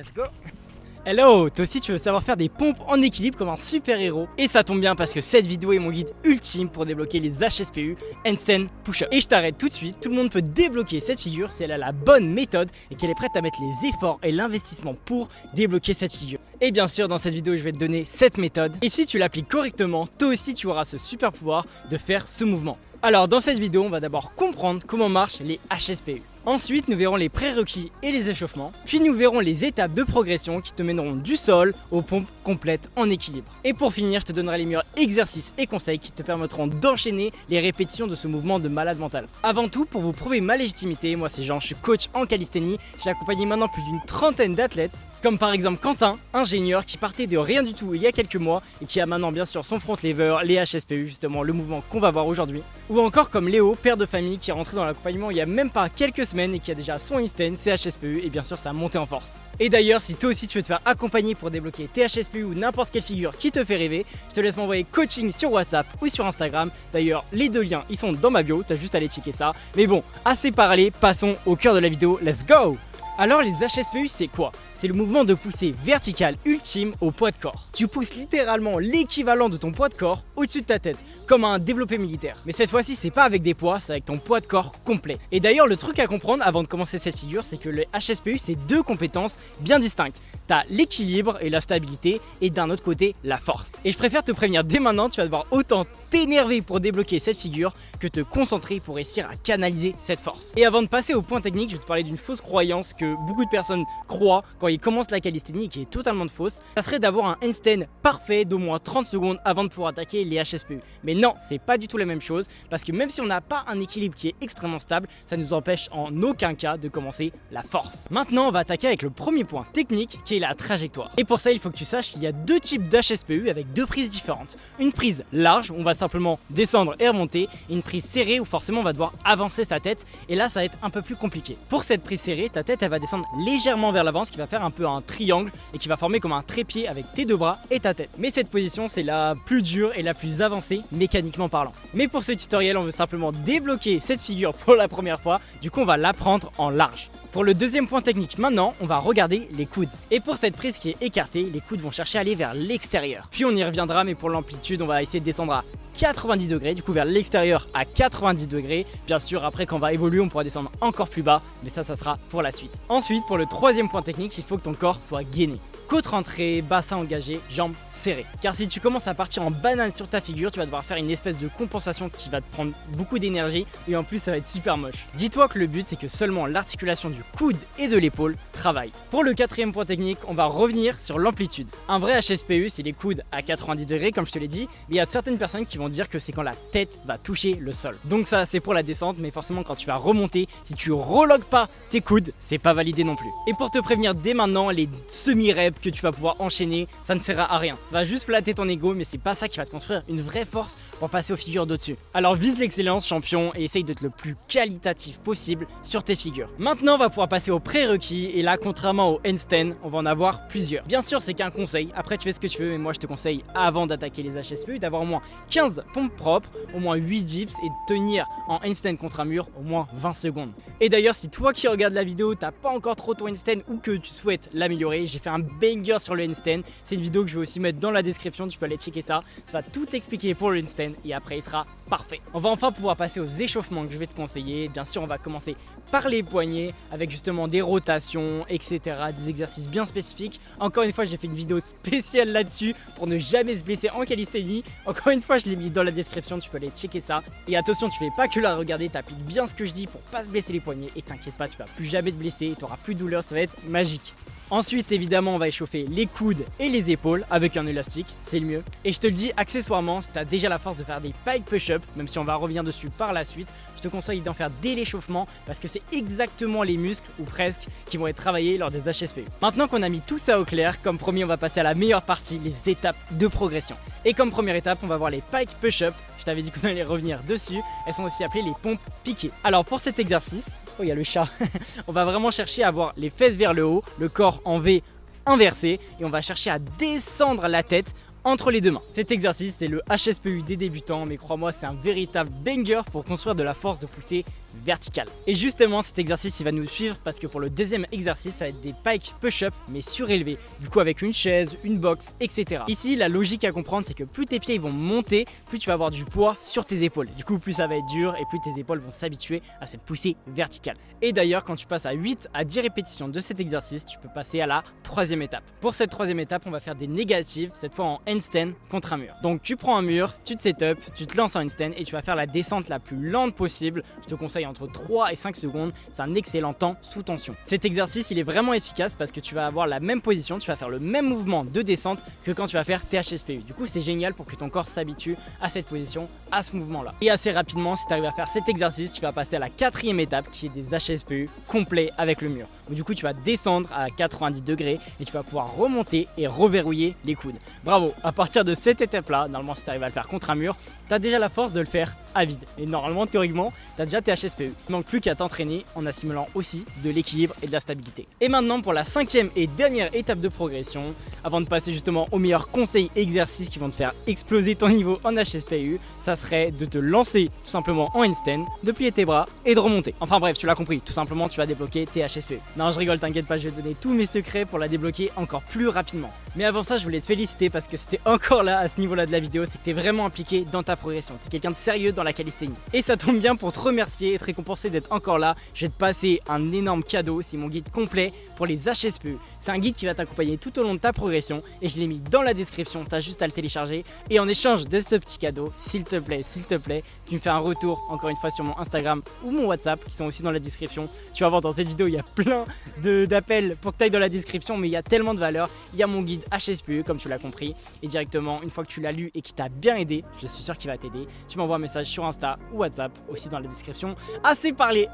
Let's go. Hello, toi aussi tu veux savoir faire des pompes en équilibre comme un super héros. Et ça tombe bien parce que cette vidéo est mon guide ultime pour débloquer les HSPU, Handstand Push-Up. Et je t'arrête tout de suite, tout le monde peut débloquer cette figure si elle a la bonne méthode et qu'elle est prête à mettre les efforts et l'investissement pour débloquer cette figure. Et bien sûr dans cette vidéo je vais te donner cette méthode. Et si tu l'appliques correctement, toi aussi tu auras ce super pouvoir de faire ce mouvement. Alors dans cette vidéo on va d'abord comprendre comment marchent les HSPU. Ensuite, nous verrons les prérequis et les échauffements. Puis nous verrons les étapes de progression qui te mèneront du sol aux pompes complètes en équilibre. Et pour finir, je te donnerai les meilleurs exercices et conseils qui te permettront d'enchaîner les répétitions de ce mouvement de malade mental. Avant tout, pour vous prouver ma légitimité, moi c'est Jean, je suis coach en calisthénie. J'ai accompagné maintenant plus d'une trentaine d'athlètes, comme par exemple Quentin, ingénieur qui partait de rien du tout il y a quelques mois et qui a maintenant bien sûr son front lever, les HSPU, justement le mouvement qu'on va voir aujourd'hui. Ou encore comme Léo, père de famille qui est rentré dans l'accompagnement il y a même pas quelques semaines et qui a déjà son Handstand, ses HSPU et bien sûr sa montée en force. Et d'ailleurs, si toi aussi tu veux te faire accompagner pour débloquer tes HSPU ou n'importe quelle figure qui te fait rêver, je te laisse m'envoyer coaching sur WhatsApp ou sur Instagram. D'ailleurs, les deux liens ils sont dans ma bio, t'as juste à aller checker ça. Mais bon, assez parlé, passons au cœur de la vidéo, let's go! Alors les HSPU c'est quoi? C'est le mouvement de poussée verticale ultime au poids de corps. Tu pousses littéralement l'équivalent de ton poids de corps au-dessus de ta tête, comme un développé militaire. Mais cette fois-ci c'est pas avec des poids, c'est avec ton poids de corps complet. Et d'ailleurs le truc à comprendre avant de commencer cette figure, c'est que le HSPU c'est deux compétences bien distinctes. T'as l'équilibre et la stabilité et d'un autre côté la force. Et je préfère te prévenir dès maintenant, tu vas devoir autant t'énerver pour débloquer cette figure que te concentrer pour réussir à canaliser cette force. Et avant de passer au point technique, je vais te parler d'une fausse croyance que beaucoup de personnes croient quand ils commencent la calisthénie et qui est totalement de fausse. Ça serait d'avoir un handstand parfait d'au moins 30 secondes avant de pouvoir attaquer les HSPU. Mais non, c'est pas du tout la même chose parce que même si on n'a pas un équilibre qui est extrêmement stable, ça ne nous empêche en aucun cas de commencer la force. Maintenant, on va attaquer avec le premier point technique qui est la trajectoire. Et pour ça, il faut que tu saches qu'il y a deux types d'HSPU avec deux prises différentes. Une prise large où on va simplement descendre et remonter, et une prise serrée où forcément on va devoir avancer sa tête et là ça va être un peu plus compliqué. Pour cette prise serrée, ta tête elle va descendre légèrement vers l'avant, ce qui va faire un peu un triangle et qui va former comme un trépied avec tes deux bras et ta tête. Mais cette position c'est la plus dure et la plus avancée mécaniquement parlant. Mais pour ce tutoriel on veut simplement débloquer cette figure pour la première fois, du coup on va l'apprendre en large. Pour le deuxième point technique maintenant, on va regarder les coudes. Et pour cette prise qui est écartée, les coudes vont chercher à aller vers l'extérieur. Puis on y reviendra, mais pour l'amplitude, on va essayer de descendre à 90 degrés, du coup vers l'extérieur à 90 degrés. Bien sûr, après quand on va évoluer, on pourra descendre encore plus bas, mais ça sera pour la suite. Ensuite, pour le troisième point technique, il faut que ton corps soit gainé. Côte rentrée, bassin engagé, jambes serrées. Car si tu commences à partir en banane sur ta figure, tu vas devoir faire une espèce de compensation qui va te prendre beaucoup d'énergie et en plus ça va être super moche. Dis-toi que le but c'est que seulement l'articulation du coude et de l'épaule travaille. Pour le quatrième point technique, on va revenir sur l'amplitude. Un vrai HSPU c'est les coudes à 90 degrés comme je te l'ai dit, mais il y a certaines personnes qui vont dire que c'est quand la tête va toucher le sol. Donc ça c'est pour la descente, mais forcément quand tu vas remonter, si tu relogues pas tes coudes, c'est pas validé non plus. Et pour te prévenir dès maintenant, les semi-reps que tu vas pouvoir enchaîner, ça ne sert à rien. Ça va juste flatter ton ego, mais c'est pas ça qui va te construire une vraie force pour passer aux figures d'au-dessus. Alors vise l'excellence champion et essaye d'être le plus qualitatif possible sur tes figures. Maintenant on va pouvoir passer aux prérequis et là contrairement au handstand, on va en avoir plusieurs. Bien sûr c'est qu'un conseil, après tu fais ce que tu veux, mais moi je te conseille avant d'attaquer les HSPU d'avoir au moins 15 pompes propres, au moins 8 dips et de tenir en handstand contre un mur au moins 20 secondes. Et d'ailleurs si toi qui regardes la vidéo t'as pas encore trop ton handstand ou que tu souhaites l'améliorer, j'ai fait un banger sur le handstand, c'est une vidéo que je vais aussi mettre dans la description, tu peux aller checker ça, ça va tout expliquer pour le handstand et après il sera parfait. On va enfin pouvoir passer aux échauffements que je vais te conseiller. Bien sûr on va commencer par les poignets avec justement des rotations etc, des exercices bien spécifiques. Encore une fois j'ai fait une vidéo spéciale là-dessus pour ne jamais se blesser en calisthénie. Encore une fois je l'ai mis dans la description, tu peux aller checker ça. Et attention tu fais pas que la regarder, t'appliques bien ce que je dis pour pas se blesser les poignets et t'inquiète pas tu vas plus jamais te blesser, tu auras plus de douleur, ça va être magique. Ensuite évidemment on va échauffer les coudes et les épaules avec un élastique, c'est le mieux. Et je te le dis accessoirement, si tu as déjà la force de faire des pike push-up, même si on va revenir dessus par la suite, je te conseille d'en faire dès l'échauffement parce que c'est exactement les muscles ou presque qui vont être travaillés lors des HSPU. Maintenant qu'on a mis tout ça au clair, comme promis on va passer à la meilleure partie, les étapes de progression. Et comme première étape on va voir les pike push-up, je t'avais dit qu'on allait revenir dessus, elles sont aussi appelées les pompes piquées. Alors pour cet exercice, oh il y a le chat, on va vraiment chercher à avoir les fesses vers le haut, le corps en V inversé et on va chercher à descendre la tête entre les deux mains. Cet exercice c'est le HSPU des débutants, mais crois-moi c'est un véritable banger pour construire de la force de pousser verticale. Et justement cet exercice il va nous suivre parce que pour le deuxième exercice ça va être des pike push-up mais surélevés, du coup avec une chaise, une box, etc. Ici la logique à comprendre c'est que plus tes pieds ils vont monter, plus tu vas avoir du poids sur tes épaules. Du coup plus ça va être dur et plus tes épaules vont s'habituer à cette poussée verticale. Et d'ailleurs quand tu passes à 8 à 10 répétitions de cet exercice, tu peux passer à la troisième étape. Pour cette troisième étape on va faire des négatives, cette fois en handstand contre un mur. Donc tu prends un mur, tu te set up, tu te lances en handstand et tu vas faire la descente la plus lente possible. Je te conseille entre 3 et 5 secondes, c'est un excellent temps sous tension. Cet exercice il est vraiment efficace parce que tu vas avoir la même position, tu vas faire le même mouvement de descente que quand tu vas faire THSPU. Du coup c'est génial pour que ton corps s'habitue à cette position, à ce mouvement là. Et assez rapidement si tu arrives à faire cet exercice, tu vas passer à la quatrième étape qui est des HSPU complets avec le mur. Donc, du coup tu vas descendre à 90 degrés et tu vas pouvoir remonter et reverrouiller les coudes. Bravo, à partir de cette étape là, normalement si tu arrives à le faire contre un mur, tu as déjà la force de le faire à vide. Et normalement théoriquement tu as déjà tes HSPU. Il manque plus qu'à t'entraîner en assimilant aussi de l'équilibre et de la stabilité. Et maintenant pour la cinquième et dernière étape de progression, avant de passer justement aux meilleurs conseils exercices qui vont te faire exploser ton niveau en HSPU, ça serait de te lancer tout simplement en handstand, de plier tes bras et de remonter. Enfin bref, tu l'as compris, tout simplement tu vas débloquer tes HSPU. Non je rigole, t'inquiète pas, je vais te donner tous mes secrets pour la débloquer encore plus rapidement. Mais avant ça je voulais te féliciter parce que c'était encore là à ce niveau là de la vidéo, c'est que t'es vraiment impliqué dans ta progression, t'es quelqu'un de sérieux dans la calisthénie. Et ça tombe bien, pour te remercier et te récompenser d'être encore là, je vais te passer un énorme cadeau, c'est mon guide complet pour les HSPU. C'est un guide qui va t'accompagner tout au long de ta progression et je l'ai mis dans la description, t'as juste à le télécharger. Et en échange de ce petit cadeau, s'il te plaît, tu me fais un retour encore une fois sur mon Instagram ou mon WhatsApp qui sont aussi dans la description. Tu vas voir dans cette vidéo il y a plein d'appels pour que tu ailles dans la description, mais il y a tellement de valeur. Il y a mon guide HSPU comme tu l'as compris et directement une fois que tu l'as lu et qu'il t'a bien aidé, je suis sûr qu'il va t'aider, tu m'envoies un message sur Insta ou WhatsApp aussi dans la description. Assez parlé,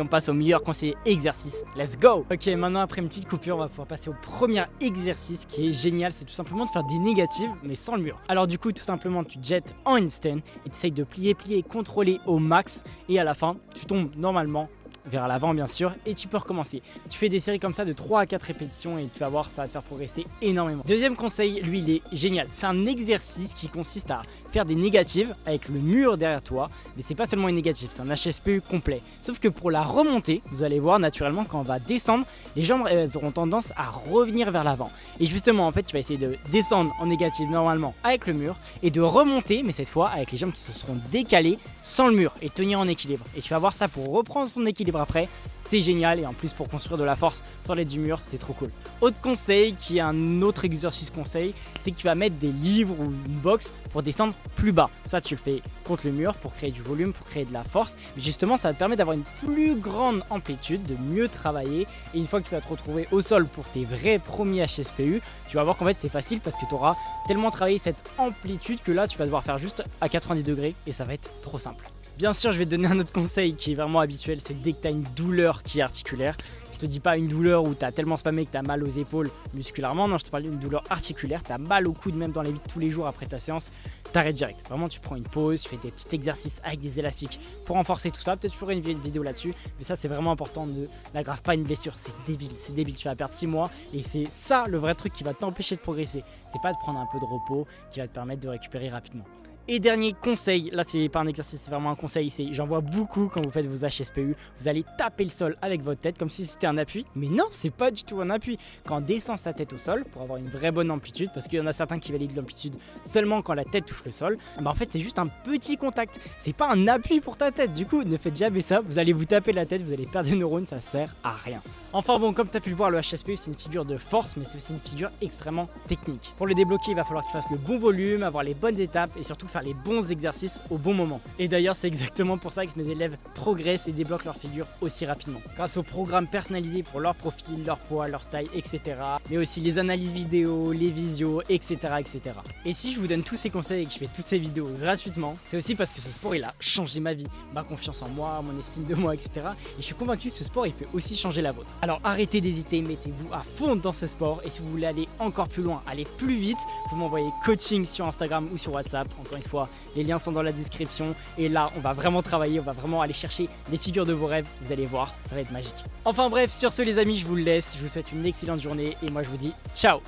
on passe au meilleur conseiller exercice. Let's go. Ok, maintenant après une petite coupure on va pouvoir passer au premier exercice qui est génial, c'est tout simplement de faire des négatives mais sans le mur. Alors du coup tout simplement tu te jettes en handstand et tu essayes de plier et contrôler au max et à la fin tu tombes normalement vers l'avant bien sûr et tu peux recommencer. Tu fais des séries comme ça de 3 à 4 répétitions et tu vas voir ça va te faire progresser énormément. Deuxième conseil, lui il est génial, c'est un exercice qui consiste à faire des négatives avec le mur derrière toi, mais c'est pas seulement une négative, c'est un HSPU complet. Sauf que pour la remontée, vous allez voir naturellement quand on va descendre, les jambes elles auront tendance à revenir vers l'avant. Et justement en fait tu vas essayer de descendre en négative normalement avec le mur et de remonter mais cette fois avec les jambes qui se seront décalées sans le mur et tenir en équilibre. Et tu vas voir ça pour reprendre son équilibre après, c'est génial et en plus pour construire de la force sans l'aide du mur, c'est trop cool. Autre conseil qui est un autre exercice conseil, c'est que tu vas mettre des livres ou une box pour descendre plus bas. Ça tu le fais contre le mur pour créer du volume, pour créer de la force, mais justement ça va te permettre d'avoir une plus grande amplitude, de mieux travailler et une fois que tu vas te retrouver au sol pour tes vrais premiers HSPU, tu vas voir qu'en fait c'est facile parce que tu auras tellement travaillé cette amplitude que là tu vas devoir faire juste à 90 degrés et ça va être trop simple. Bien sûr, je vais te donner un autre conseil qui est vraiment habituel, c'est dès que tu as une douleur qui est articulaire. Je te dis pas une douleur où tu as tellement spammé que tu as mal aux épaules musculairement, non, je te parle d'une douleur articulaire, tu as mal au coude même dans la vie de tous les jours après ta séance, t'arrêtes direct. Vraiment, tu prends une pause, tu fais des petits exercices avec des élastiques pour renforcer tout ça. Peut-être que je ferai une vidéo là-dessus, mais ça c'est vraiment important, ne n'aggrave pas une blessure, c'est débile, tu vas perdre 6 mois et c'est ça le vrai truc qui va t'empêcher de progresser. C'est pas de prendre un peu de repos qui va te permettre de récupérer rapidement. Et dernier conseil, là c'est pas un exercice, c'est vraiment un conseil, c'est j'en vois beaucoup quand vous faites vos HSPU, vous allez taper le sol avec votre tête comme si c'était un appui, mais non, c'est pas du tout un appui. Quand on descend sa tête au sol pour avoir une vraie bonne amplitude, parce qu'il y en a certains qui valident l'amplitude seulement quand la tête touche le sol, bah en fait c'est juste un petit contact, c'est pas un appui pour ta tête. Du coup ne faites jamais ça, vous allez vous taper la tête, vous allez perdre des neurones, ça sert à rien. Enfin bon, comme tu as pu le voir, le HSPU c'est une figure de force, mais c'est aussi une figure extrêmement technique. Pour le débloquer, il va falloir que tu fasses le bon volume, avoir les bonnes étapes et surtout faire les bons exercices au bon moment. Et d'ailleurs, c'est exactement pour ça que mes élèves progressent et débloquent leur figure aussi rapidement. Grâce au programme personnalisé pour leur profil, leur poids, leur taille, etc. Mais aussi les analyses vidéo, les visios, etc., etc. Et si je vous donne tous ces conseils et que je fais toutes ces vidéos gratuitement, c'est aussi parce que ce sport il a changé ma vie, ma confiance en moi, mon estime de moi, etc. Et je suis convaincu que ce sport il peut aussi changer la vôtre. Alors arrêtez d'hésiter, mettez-vous à fond dans ce sport et si vous voulez aller encore plus loin, aller plus vite, vous m'envoyez coaching sur Instagram ou sur WhatsApp. Encore une fois, les liens sont dans la description et là on va vraiment travailler, on va vraiment aller chercher les figures de vos rêves, vous allez voir, ça va être magique. Enfin bref, sur ce les amis, je vous laisse, je vous souhaite une excellente journée et moi je vous dis ciao.